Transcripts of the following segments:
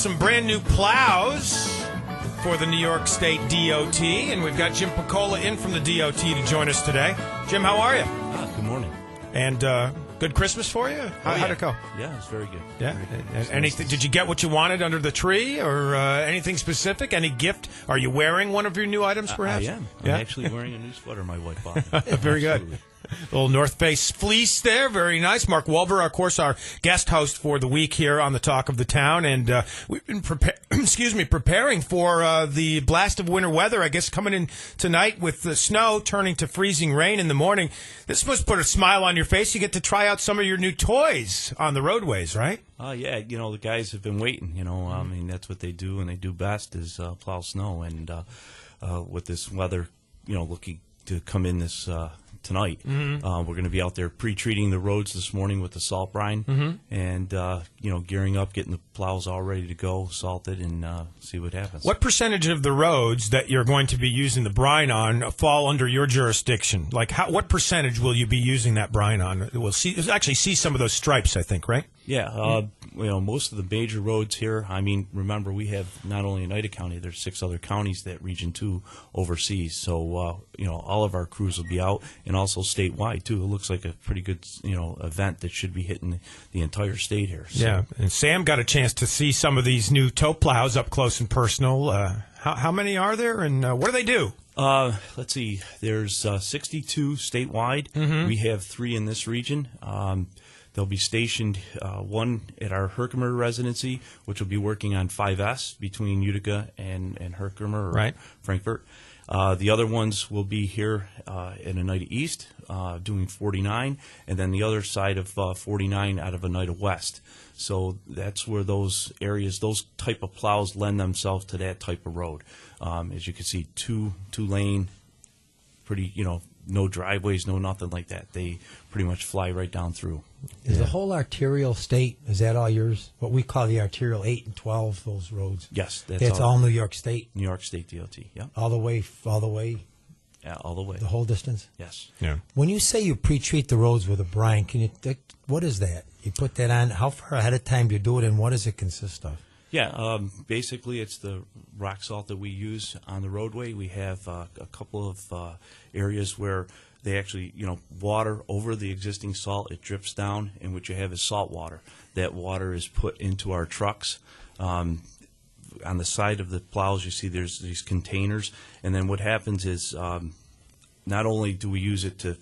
some brand new plows for the New York State DOT, and we've got Jim Piccola in from the DOT to join us today. Jim, how are you? Good morning. And good Christmas for you? How'd it go? Yeah, it's very good. Yeah. Very good. Anything? Did you get what you wanted under the tree, or anything specific? Any gift? Are you wearing one of your new items, perhaps? I am. Yeah? I'm actually wearing a new sweater my wife bought me. Very good. Little North Face fleece there. Very nice. Mark Wolver, of course, our guest host for the week here on the Talk of the Town. And we've been preparing for the blast of winter weather, I guess, coming in tonight with the snow turning to freezing rain in the morning. This must put a smile on your face. You get to try out some of your new toys on the roadways, right? Yeah, the guys have been waiting. I mean, that's what they do, and they do best is plow snow. And with this weather, looking to come in this tonight. We're going to be out there pre-treating the roads this morning with the salt brine, and gearing up, getting the plows all ready to go, salted, and see what happens. What percentage of the roads that you're going to be using the brine on fall under your jurisdiction? Like, what percentage will you be using that brine on? We'll actually see some of those stripes, I think, right? Yeah, most of the major roads here, I mean, remember, we have not only in Ida County, there's 6 other counties that Region 2 oversees. So, all of our crews will be out, and also statewide, too. It looks like a pretty good, event that should be hitting the entire state here. So. Yeah, and Sam got a chance to see some of these new tow plows up close and personal. How many are there, and what do they do? Let's see. There's 62 statewide. We have 3 in this region. They'll be stationed, one at our Herkimer residency, which will be working on 5S between Utica and Herkimer or Frankfurt. The other ones will be here in Oneida East, doing 49, and then the other side of 49 out of Oneida West. So that's where those areas, those type of plows lend themselves to that type of road. As you can see, two-lane, pretty, no driveways, no nothing like that. They pretty much fly right down through. Is the whole arterial state, is that all yours? What we call the arterial 8 and 12, those roads? Yes. That's all New York State? New York State DOT, yeah. All the way? Yeah, all the way. The whole distance? Yes. Yeah. When you say you pre-treat the roads with a brine, what is that? You put that on, how far ahead of time do you do it, and what does it consist of? Yeah, basically it's the rock salt that we use on the roadway. We have a couple of areas where they actually, water over the existing salt. It drips down, and what you have is salt water. That water is put into our trucks. On the side of the plows, you see there's these containers, and then what happens is not only do we use it to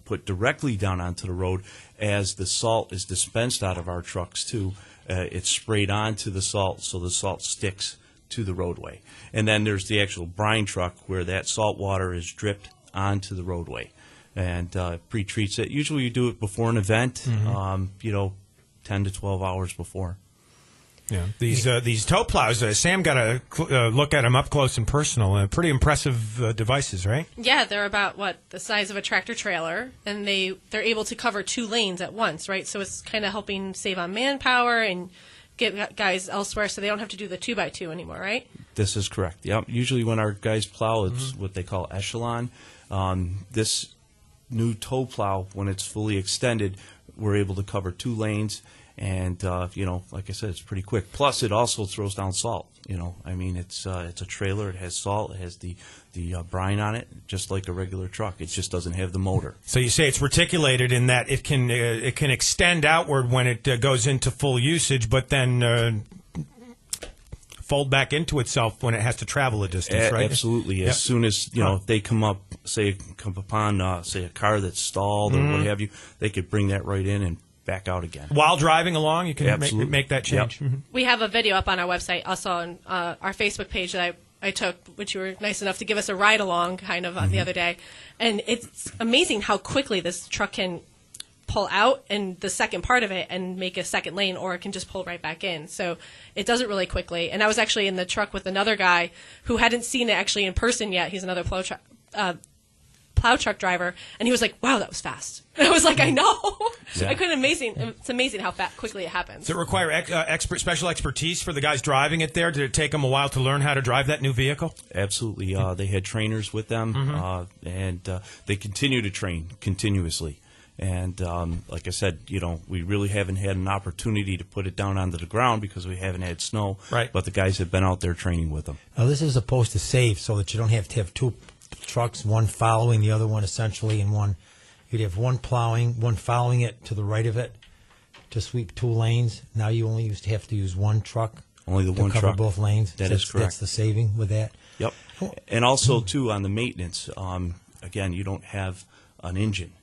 put directly down onto the road, as the salt is dispensed out of our trucks too, it's sprayed onto the salt so the salt sticks to the roadway. And then there's the actual brine truck where that salt water is dripped onto the roadway and pre-treats it. Usually you do it before an event, 10 to 12 hours before. Yeah, these tow plows, Sam got a look at them up close and personal. Pretty impressive devices, right? Yeah, they're about, the size of a tractor trailer, and they're able to cover 2 lanes at once, right? So it's kind of helping save on manpower and get guys elsewhere so they don't have to do the 2x2 anymore, right? This is correct, yep. Usually when our guys plow, it's what they call echelon. This new tow plow, when it's fully extended, we're able to cover 2 lanes. And, like I said, it's pretty quick. Plus, it also throws down salt. I mean, it's a trailer. It has salt. It has the brine on it, just like a regular truck. It just doesn't have the motor. So you say it's reticulated in that it can extend outward when it goes into full usage, but then fold back into itself when it has to travel a distance, right? Absolutely. As soon as, if they come upon, say, a car that's stalled or what have you, they could bring that right in and back out again. While driving along, you can make that change. Yep. We have a video up on our website, also on our Facebook page that I took, which you were nice enough to give us a ride along kind of the other day. And it's amazing how quickly this truck can pull out and the second part of it and make a second lane, or it can just pull right back in. So it does it really quickly. And I was actually in the truck with another guy who hadn't seen it actually in person yet. He's another plow truck driver, and he was like, "Wow, that was fast." And I was like, "I know." Yeah. It's amazing how quickly it happens. Does it require special expertise for the guys driving it there? Did it take them a while to learn how to drive that new vehicle? Absolutely. They had trainers with them, and they continue to train continuously. And like I said, we really haven't had an opportunity to put it down onto the ground because we haven't had snow. Right. But the guys have been out there training with them. Now, this is supposed to save so that you don't have to have two trucks, one following the other one essentially, and you'd have one plowing, one following it to the right of it to sweep 2 lanes. Now you only used to have to use one truck. Only the to one cover truck. both lanes. That is correct. That's the saving with that. Yep. And also, too, on the maintenance, again, you don't have an engine,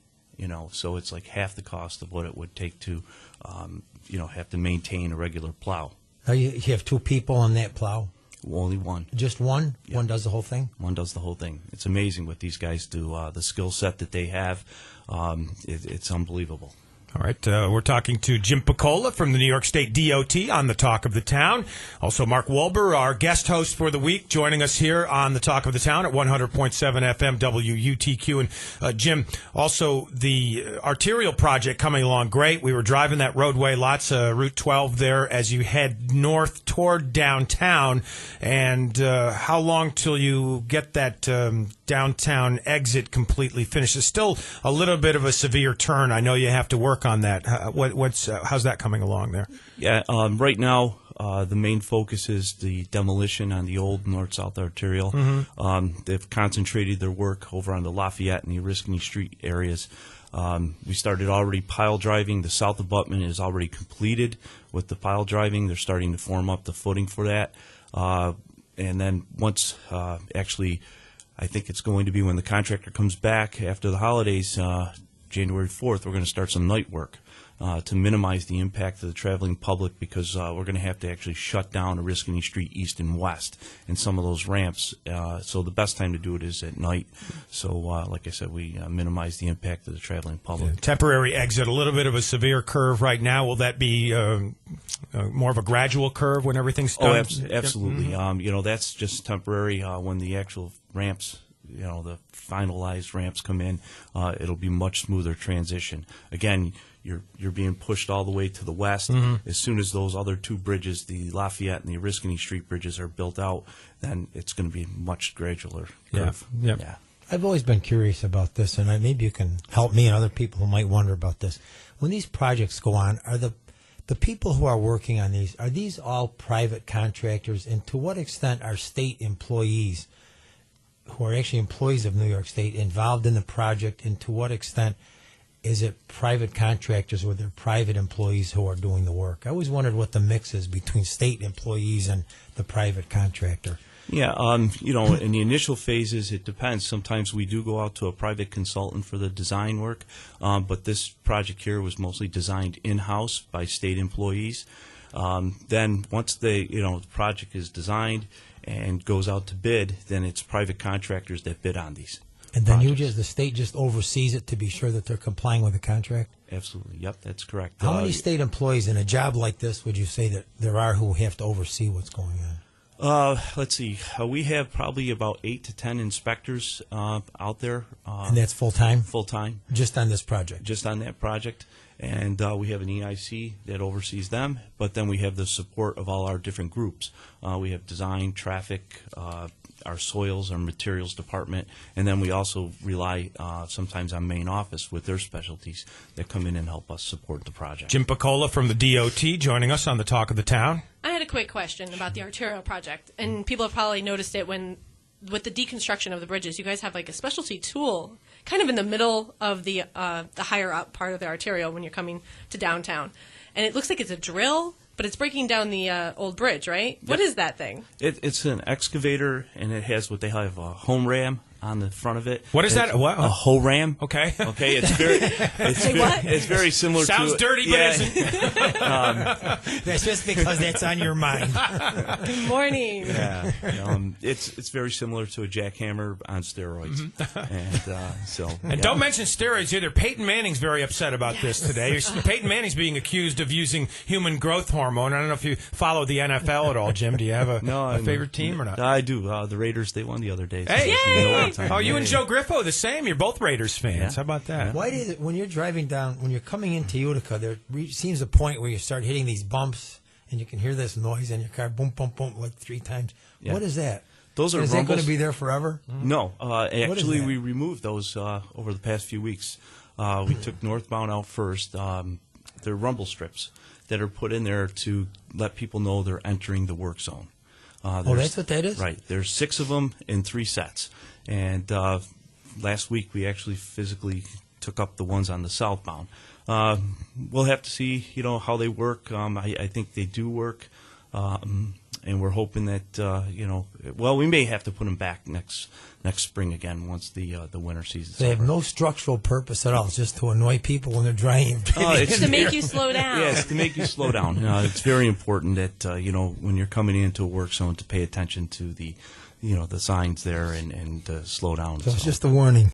so it's like half the cost of what it would take to, have to maintain a regular plow. Now you have 2 people on that plow? Only one. Just one? Yeah. One does the whole thing? One does the whole thing. It's amazing what these guys do. The skill set that they have, it's unbelievable. All right, we're talking to Jim Piccola from the New York State DOT on the Talk of the Town. Also, Mark Wolber, our guest host for the week, joining us here on the Talk of the Town at 100.7 FM WUTQ. And Jim, also the arterial project coming along great. We were driving that roadway, lots of Route 12 there as you head north toward downtown. And how long till you get that downtown exit completely finished? It's still a little bit of a severe turn. I know you have to work on that. How's that coming along there? Yeah, right now the main focus is the demolition on the old north-south arterial. They've concentrated their work over on the Lafayette and the Oriskany Street areas. We started already pile driving. The south abutment is already completed with the pile driving. They're starting to form up the footing for that. And then once actually, I think it's going to be when the contractor comes back after the holidays, January 4th, we're going to start some night work to minimize the impact to the traveling public because we're going to have to actually shut down Oriskany Street east and west and some of those ramps. So the best time to do it is at night. So like I said, we minimize the impact to the traveling public. Yeah, temporary exit, a little bit of a severe curve right now. Will that be more of a gradual curve when everything's done? Oh, absolutely. That's just temporary. When the actual ramps, the finalized ramps come in, it'll be much smoother transition. Again, you're being pushed all the way to the west. As soon as those other 2 bridges, the Lafayette and the Oriskany Street bridges, are built out, then it's going to be much gradualer curve. Yeah. Yeah. I've always been curious about this, and maybe you can help me and other people who might wonder about this. When these projects go on, are the people who are working on these, are these all private contractors, and to what extent are state employees who are actually employees of New York State involved in the project, and to what extent is it private contractors or they're private employees who are doing the work? I always wondered what the mix is between state employees and the private contractor. Yeah, in the initial phases, it depends. Sometimes we do go out to a private consultant for the design work, but this project here was mostly designed in-house by state employees. Then once the project is designed and goes out to bid, then it's private contractors that bid on these. And then projects. the state just oversees it to be sure that they're complying with the contract? Absolutely. Yep, that's correct. How many state employees in a job like this would you say that there are who have to oversee what's going on? Let's see. We have probably about 8 to 10 inspectors out there. And that's full-time? Full-time. Just on this project? Just on that project. And we have an EIC that oversees them, but then we have the support of all our different groups. We have design, traffic, our soils, our materials department, and then we also rely sometimes on main office with their specialties that come in and help us support the project. Jim Piccola from the DOT joining us on the Talk of the Town. I had a quick question about the arterial project, and people have probably noticed it with the deconstruction of the bridges. You guys have like a specialty tool kind of in the middle of the higher up part of the arterial when you're coming to downtown. And it looks like it's a drill, but it's breaking down the old bridge, right? Yep. What is that thing? It's an excavator, and it has what they have a home ram on the front of it. What is that? What? A hoe ram. Okay. Okay. It's very similar. Sounds to dirty, but isn't. That's just because that's on your mind. Good morning. Yeah. It's very similar to a jackhammer on steroids. And don't mention steroids either. Peyton Manning's very upset about this today. Peyton Manning's being accused of using human growth hormone. I don't know if you follow the NFL at all, Jim. Do you have a favorite team or not? I do. The Raiders, they won the other day. So Hey! Oh, you and Joe Griffo, the same. You're both Raiders fans. Yeah. How about that? Why did it, when you're driving down, when you're coming into Utica, there seems a point where you start hitting these bumps and you can hear this noise in your car, boom, boom, boom, like 3 times. Yeah. What is that? Those are Is rumbles. that going to be there forever? No. Actually, that? we removed those over the past few weeks. We took northbound out first. They're rumble strips that are put in there to let people know they're entering the work zone. That's what that is? Right. There's 6 of them in 3 sets. And last week we actually physically took up the ones on the southbound. We'll have to see, how they work. I think they do work. And we're hoping that, we may have to put them back next spring again once the winter season's They have over. no structural purpose at all. It's just to annoy people when they're driving. It's To make you slow down. Yes, to make you slow down. It's very important that when you're coming into a work zone to pay attention to the signs there and slow down. So it's just a warning.